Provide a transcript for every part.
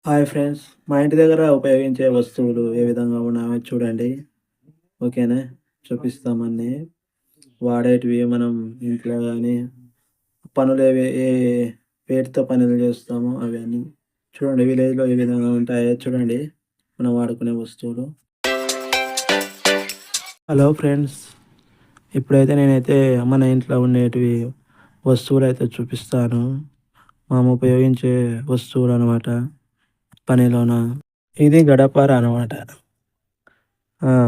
Hi friends. మా ఇంటి దగ్గర ఉపయోగించే వస్తువులు ఏ విధంగా ఉన్నాయో చూడండి. ఓకేనా? చూపిస్తామన్నీ. వాడేటివి మనం ఇంట్లో గానీ, ఏ వేటితో పనులు చేస్తామో అవన్నీ. చూడండి విలేజ్‌లో ఏ విధంగా ఉంటాయో చూడండి. మనం వాడుకునే వస్తువులు. Hello friends. నేనైతే మన ఇంట్లో ఉండేటివి వస్తువులైతే చూపిస్తాను. మనం ఉపయోగించే వస్తువులనమాట పనిలోన. ఇది గడపర అనమాట.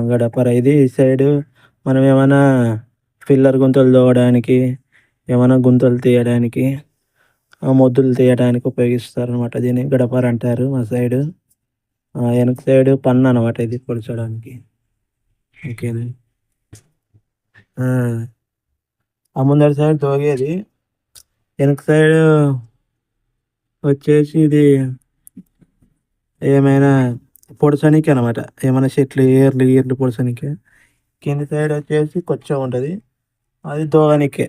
గడపర. ఇది ఈ సైడు మనం ఏమన్నా ఫిల్లర్ గుంతలు తోవడానికి, ఏమన్నా గుంతలు తీయడానికి, మొద్దులు తీయడానికి ఉపయోగిస్తారనమాట. దీన్ని గడపర అంటారు మా సైడు. వెనక సైడు పన్ననమాట ఇది పొడచడానికి. ఓకేనా. ఆ! ఆ ముందర సైడ్ తోగేది. వెనక సైడు వచ్చేసి ఇది ఏమైనా పొడచనీకి అనమాట. ఏమైనా చెట్లు ఏర్లు పొడచనీకి. కింది సైడ్ వచ్చేసి కొచ్చ ఉంటది. అది తోగనీకే.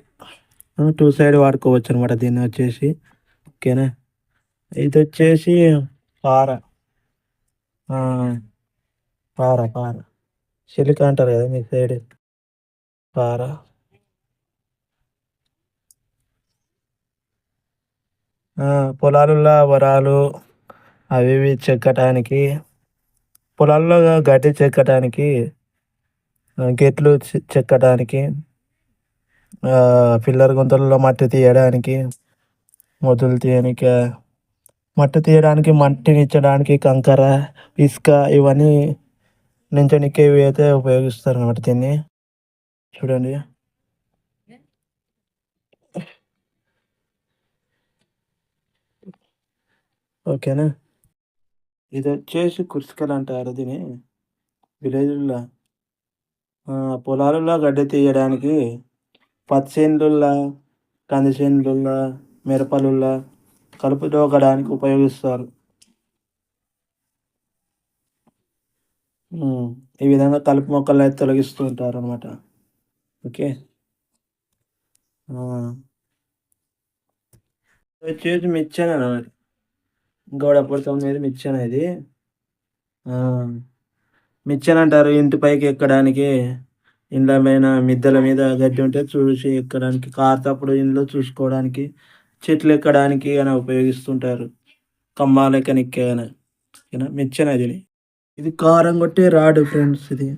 2 సైడ్ వాడుకోవచ్చనమాట దీన్ని వచ్చేసి. ఓకేనా. ఇదొచ్చేసి పార. ఆ! పార. చిలుక అంటారు గదా మీ సైడు. పార. ఆ! పొలాలల్ల వరాలు అవి ఇవి చెక్కటానికి, పొలాల్లో గడ్డి చెక్కటానికి, గెట్లు చెక్కటానికి, ఫిల్లర్ గుంతలలో మట్టి తీయడానికి, మొదలు తీయనిక, మట్టి తీయడానికి, మట్టినిచ్చడానికి కంకర, ఇసుక ఇవన్నీ నించనీకి ఇవి అయితే ఉపయోగిస్తారనమాట దీన్ని. చూడండి. ఓకేనా. ఇదొచ్చేసి కుర్చకలంటారు దీన్ని విలేజుల్లో. పొలాలలో గడ్డి తీయడానికి, పత్తి చేనులల్ల, కంది చేనులల్ల, మిరపలల్ల కలుపు తోకడానికి ఉపయోగిస్తారు. హ్మ్. ఈ విధంగా కలుపు మొక్కలనైతే తొలగిస్తూ ఉంటారనమాట. ఓకే. ఆ! ఇదొచ్చేసి మిచ్చెననమాట. గోడ పుడతం మీద మిచ్చెన ఇది. ఆ! మిచ్చెనంటారు ఇంటి పైకి ఎక్కడానికి, ఇండ్ల పైన మిద్దెల మీద గడ్డి ఉంటే చూసి ఎక్కడానికి, కారుతప్పుడు ఇండ్లు చూసుకోవడానికి, చెట్లు ఎక్కడానికి అని ఉపయోగిస్తుంటారు. కంబాలెక్కనీకి గాని. ఓకేనా. మిచ్చెన ఇది. ఇది కారం కొట్టే రాడ్ ఫ్రెండ్స్ ఇది.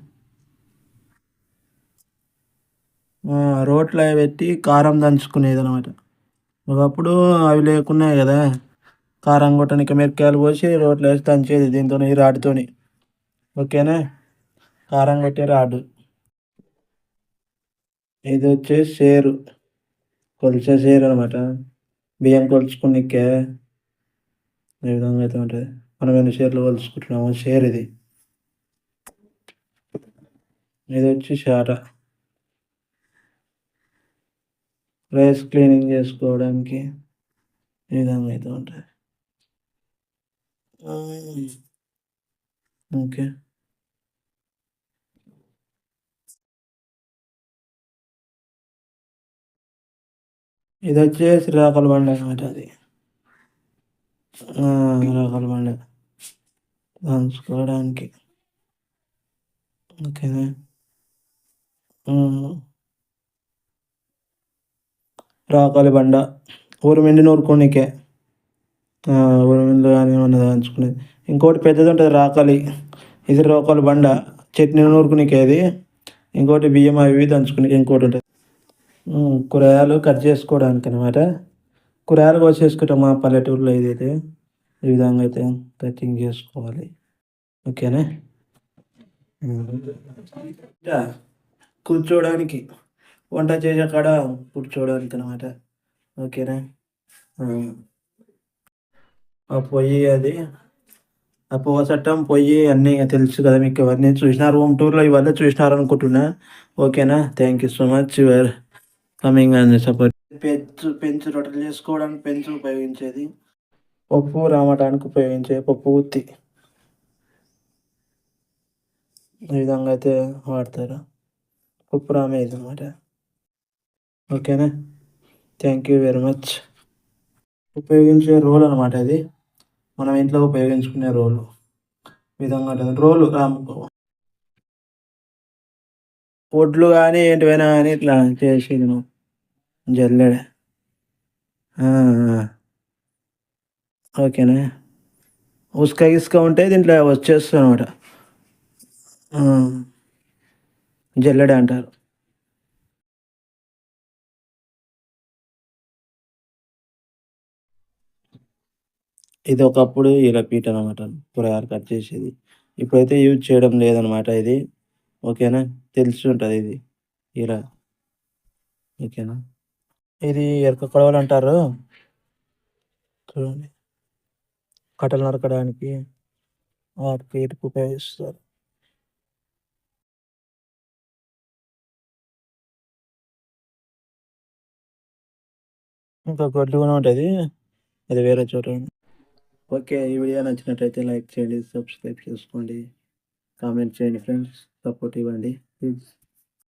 రోట్లో పెట్టి కారం దంచుకునేదనమాట. ఒకప్పుడు అవి లేకున్నాయి గదా! కారం కొట్టనీకి మిరపకాయలు కోసి రోట్లో ఏసి దంచేది దీంతోని ఈ రాడ్‌తోని. ఓకేనా. కారం కొట్టే రాడ్. ఇదొచ్చేసి సేరు. కొలిచే సేరనమాట. బియ్యం కొలుచుకునికే ఈ విధంగా అయితే ఉంటది. మనం ఎన్ని సేర్లు కొలుచుకుంటున్నామో సేరిది. ఇదొచ్చి చాట. రైస్ క్లీనింగ్ చేసుకోవడానికి ఈ విధంగా అయితే ఉంటది. ఓకే. ఇదొచ్చేసి రోకలి బండనమాట అది. రోకలి బండ దంచుకోవడానికి. ఓకేనా. హ్మ్. రోకలి బండ. ఊరమిండి నూరుకోనీకే. ఊరమిండ్లు గాని ఏమన్నా దంచుకునేది. ఇంకోటి పెద్దదుంటది రాకలి. ఇది రోకలి బండ. చట్నీ నూరుకునేకే ఇది. ఇంకోటి బియ్యం అవి ఇవి దంచుకునేకి ఇంకోటుంటది. కూరగాయలు కట్ చేసుకోవడానికనమాట. కూరగాయలు కోసేసుకుంటాం మా పల్లెటూరులో ఇదైతే. ఈ విధంగా అయితే కటింగ్ చేసుకోవాలి. ఓకేనా. ఇంకా కూర్చోవడానికి. వంట చేసే కాడ కూర్చోవడానికనమాట. ఓకేనా. ఆ! ఆ పొయ్యి అది. ఆ పొగ చట్టం, పొయ్యి అన్నీ తెలుసు కదా మీకు ఇవన్నీ చూసినారు. హోమ్ టూర్‌లో ఇవన్నీ చూసినారనుకుంటున్నా. ఓకేనా. Thank you so much your coming and support. పెంచు రొట్టెలు చేసుకోవడానికి పెంచు ఉపయోగించేది. పప్పు రామటానికి ఉపయోగించే పప్పు గుత్తి. ఈ విధంగా అయితే వాడతారు. పప్పు రామే ఇదనమాట. ఓకేనా. Thank you very much. ఉపయోగించే రోల్ అనమాట ఇది. మనం ఇంట్లో ఉపయోగించుకునే రోలు విధంగా ఉంటుంది. రోలు ఒడ్లు కానీ ఏంటివైనా కానీ ఇట్లా చేసేది జల్లెడ. ఆ, ఆ. ఓకేనా. ఉసుక ఇసుక ఉంటే దీంట్లో వచ్చేస్తుంది అనమాట. జల్లెడ అంటారు. ఇది ఒకప్పుడు ఇలా పీట అనమాట. కూరగాయలు కట్ చేసేది. ఇప్పుడైతే యూజ్ చేయడం లేదనమాట ఇది. ఓకేనా. తెలిసి ఉంటుంది ఇది ఇలా. ఓకేనా. ఇది ఎరక కొడవలు అంటారు చూడండి. కట్టెలు నరకడానికి వాటికి వీటికి ఉపయోగిస్తారు. ఇంకా గొడ్లు కూడా ఉంటుంది. అది వేరే చోట ఉంది. ఓకే. ఈ వీడియో నచ్చినట్టయితే లైక్ చేయండి, సబ్స్క్రైబ్ చేసుకోండి, కామెంట్ చేయండి ఫ్రెండ్స్. సపోర్ట్ ఇవ్వండి ప్లీజ్.